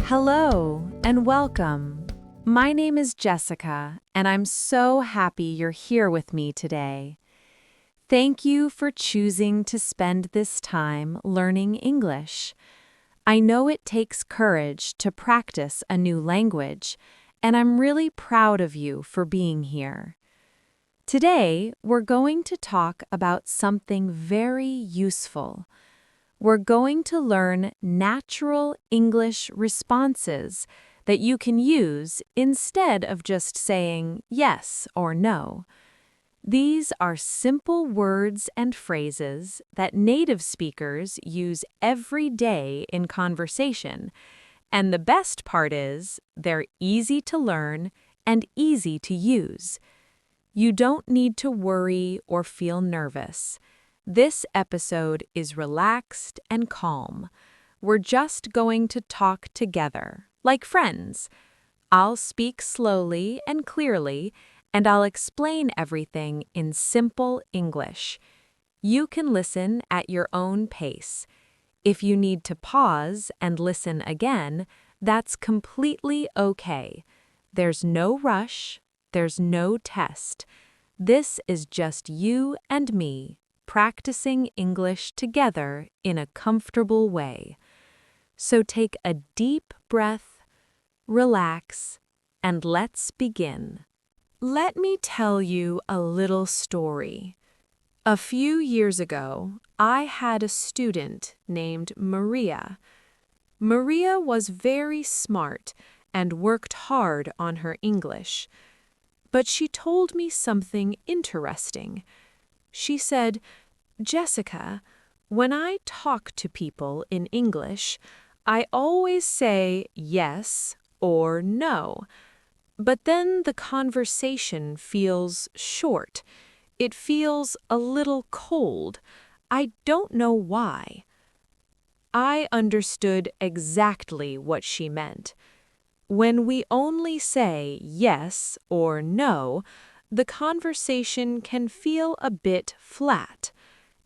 Hello and welcome. My name is Jessica, and I'm so happy you're here with me today. Thank you for choosing to spend this time learning English. I know it takes courage to practice a new language, and I'm really proud of you for being here. Today, we're going to talk about something very useful. We're going to learn natural English responses that you can use instead of just saying yes or no. These are simple words and phrases that native speakers use every day in conversation, and the best part is they're easy to learn and easy to use. You don't need to worry or feel nervous. This episode is relaxed and calm. We're just going to talk together, like friends. I'll speak slowly and clearly, and I'll explain everything in simple English. You can listen at your own pace. If you need to pause and listen again, that's completely okay. There's no rush, there's no test. This is just you and me practicing English together in a comfortable way. So take a deep breath, relax, and let's begin. Let me tell you a little story. A few years ago, I had a student named Maria. Maria was very smart and worked hard on her English. But she told me something interesting. She said, "Jessica, when I talk to people in English, I always say yes or no. But then the conversation feels short. It feels a little cold. I don't know why." I understood exactly what she meant. When we only say yes or no, the conversation can feel a bit flat.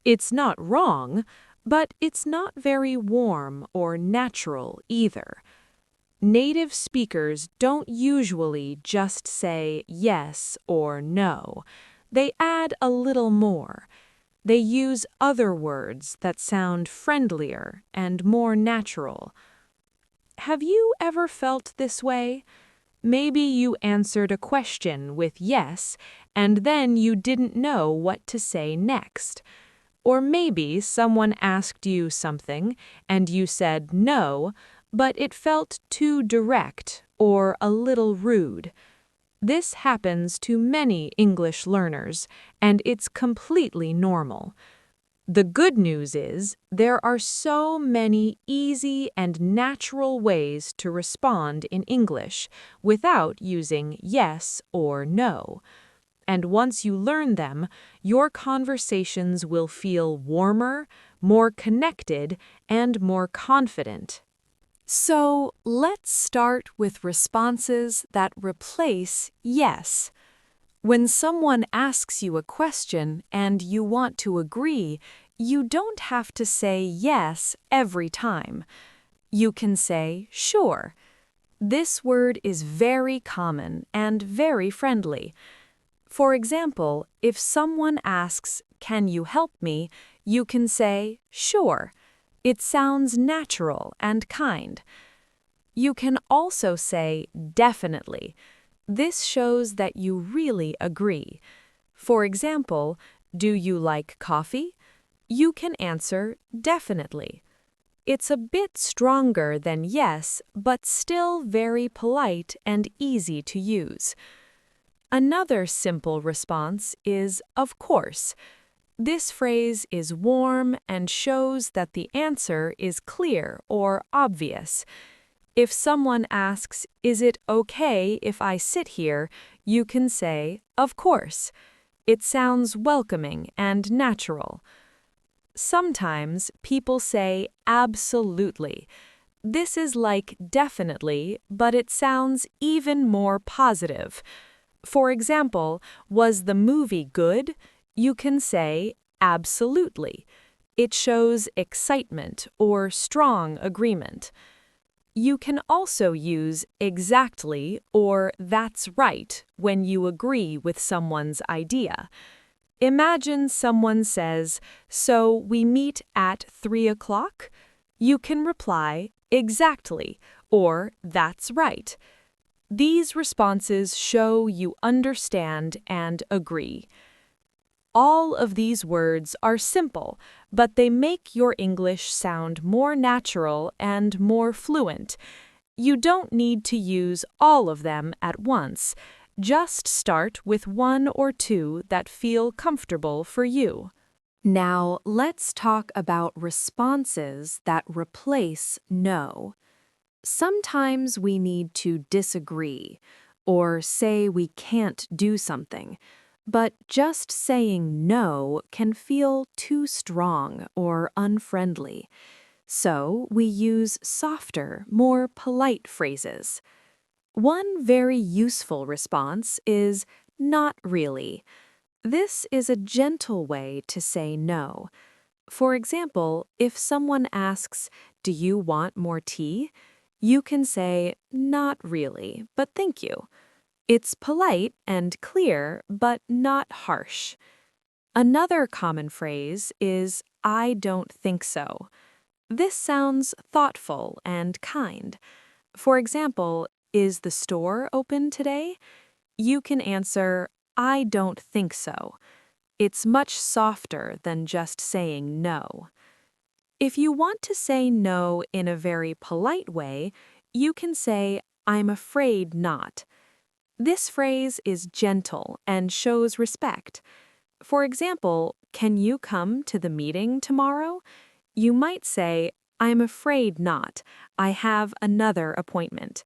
It's not wrong, but it's not very warm or natural either. Native speakers don't usually just say yes or no. They add a little more. They use other words that sound friendlier and more natural. Have you ever felt this way? Maybe you answered a question with yes, and then you didn't know what to say next. Or maybe someone asked you something, and you said no, but it felt too direct or a little rude. This happens to many English learners, and it's completely normal. The good news is there are so many easy and natural ways to respond in English without using yes or no. And once you learn them, your conversations will feel warmer, more connected, and more confident. So let's start with responses that replace yes. When someone asks you a question and you want to agree, you don't have to say yes every time. You can say sure. This word is very common and very friendly. For example, if someone asks, "Can you help me?" you can say sure. It sounds natural and kind. You can also say definitely. This shows that you really agree. For example, "Do you like coffee?" You can answer definitely. It's a bit stronger than yes, but still very polite and easy to use. Another simple response is of course. This phrase is warm and shows that the answer is clear or obvious. If someone asks, "Is it okay if I sit here?" you can say, "Of course." It sounds welcoming and natural. Sometimes people say absolutely. This is like definitely, but it sounds even more positive. For example, "Was the movie good?" You can say absolutely. It shows excitement or strong agreement. You can also use exactly or that's right when you agree with someone's idea. Imagine someone says, "So we meet at 3 o'clock?" You can reply, "Exactly," or "That's right." These responses show you understand and agree. All of these words are simple, but they make your English sound more natural and more fluent. You don't need to use all of them at once. Just start with one or two that feel comfortable for you. Now, let's talk about responses that replace no. Sometimes we need to disagree or say we can't do something, but just saying no can feel too strong or unfriendly. So we use softer, more polite phrases. One very useful response is "not really." This is a gentle way to say no. For example, if someone asks, "Do you want more tea?" you can say, "Not really, but thank you." It's polite and clear, but not harsh. Another common phrase is, "I don't think so." This sounds thoughtful and kind. For example, "Is the store open today?" You can answer, "I don't think so." It's much softer than just saying no. If you want to say no in a very polite way, you can say, "I'm afraid not." This phrase is gentle and shows respect. For example, "Can you come to the meeting tomorrow?" You might say, "I'm afraid not. I have another appointment."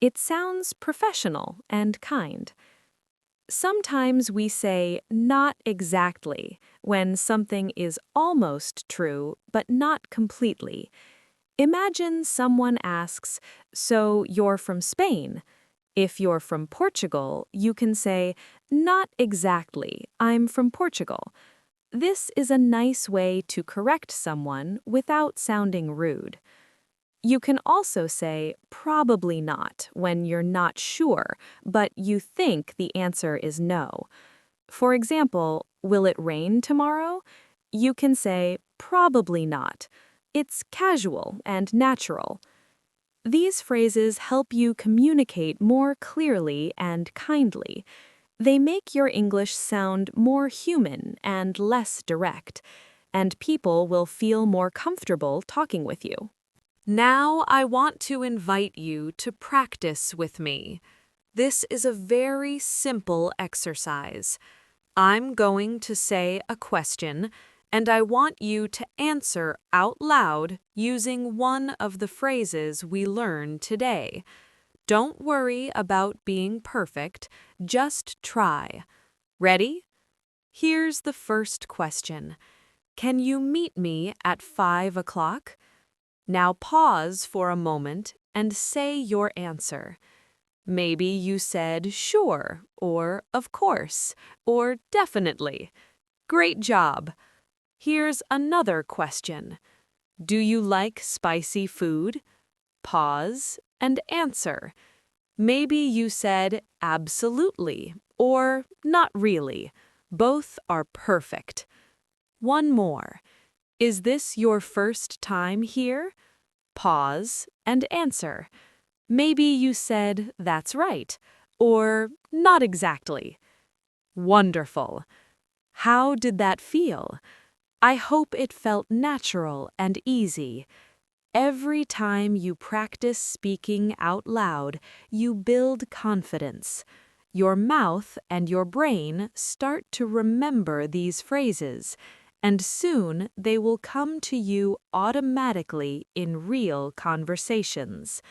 It sounds professional and kind. Sometimes we say "not exactly" when something is almost true but not completely. Imagine someone asks, "So you're from Spain?" If you're from Portugal, you can say, "Not exactly, I'm from Portugal." This is a nice way to correct someone without sounding rude. You can also say "probably not" when you're not sure, but you think the answer is no. For example, "Will it rain tomorrow?" You can say "probably not." It's casual and natural. These phrases help you communicate more clearly and kindly. They make your English sound more human and less direct, and people will feel more comfortable talking with you. Now I want to invite you to practice with me. This is a very simple exercise. I'm going to say a question, and I want you to answer out loud using one of the phrases we learned today. Don't worry about being perfect, just try. Ready? Here's the first question. Can you meet me at 5 o'clock? Now pause for a moment and say your answer. Maybe you said sure, or of course, or definitely. Great job. Here's another question. Do you like spicy food? Pause and answer. Maybe you said absolutely or not really. Both are perfect. One more. Is this your first time here? Pause and answer. Maybe you said that's right or not exactly. Wonderful. How did that feel? I hope it felt natural and easy. Every time you practice speaking out loud, you build confidence. Your mouth and your brain start to remember these phrases, and soon they will come to you automatically in real conversations.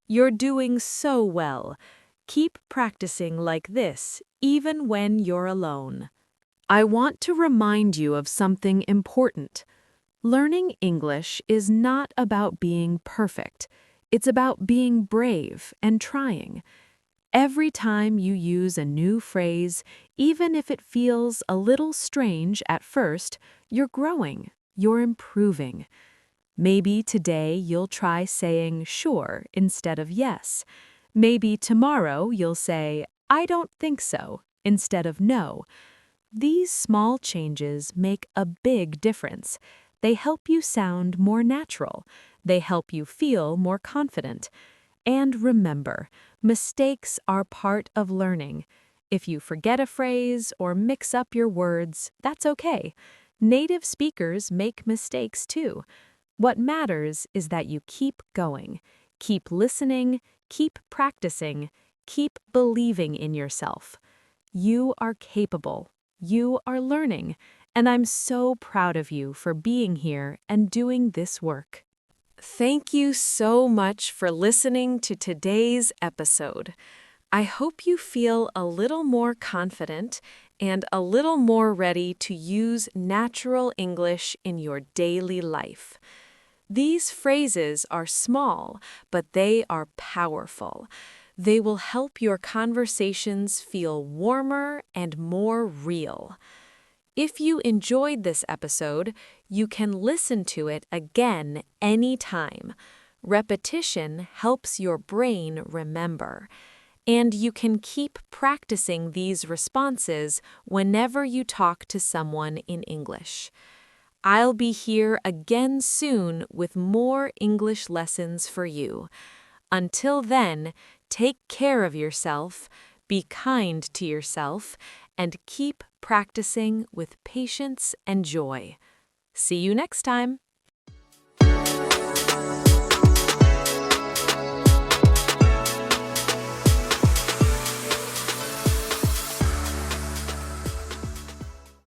You're doing so well. Keep practicing like this, even when you're alone. I want to remind you of something important. Learning English is not about being perfect. It's about being brave and trying. Every time you use a new phrase, even if it feels a little strange at first, you're growing, you're improving. Maybe today you'll try saying sure instead of yes. Maybe tomorrow you'll say, I don't think so, instead of no. These small changes make a big difference. They help you sound more natural. They help you feel more confident. And remember, mistakes are part of learning. If you forget a phrase or mix up your words, that's okay. Native speakers make mistakes too. What matters is that you keep going, keep listening, keep practicing, keep believing in yourself. You are capable. You are learning. And I'm so proud of you for being here and doing this work. Thank you so much for listening to today's episode. I hope you feel a little more confident and a little more ready to use natural English in your daily life. These phrases are small, but they are powerful. They will help your conversations feel warmer and more real. If you enjoyed this episode, you can listen to it again anytime. Repetition helps your brain remember. And you can keep practicing these responses whenever you talk to someone in English. I'll be here again soon with more English lessons for you. Until then, take care of yourself, be kind to yourself, and keep practicing with patience and joy. See you next time.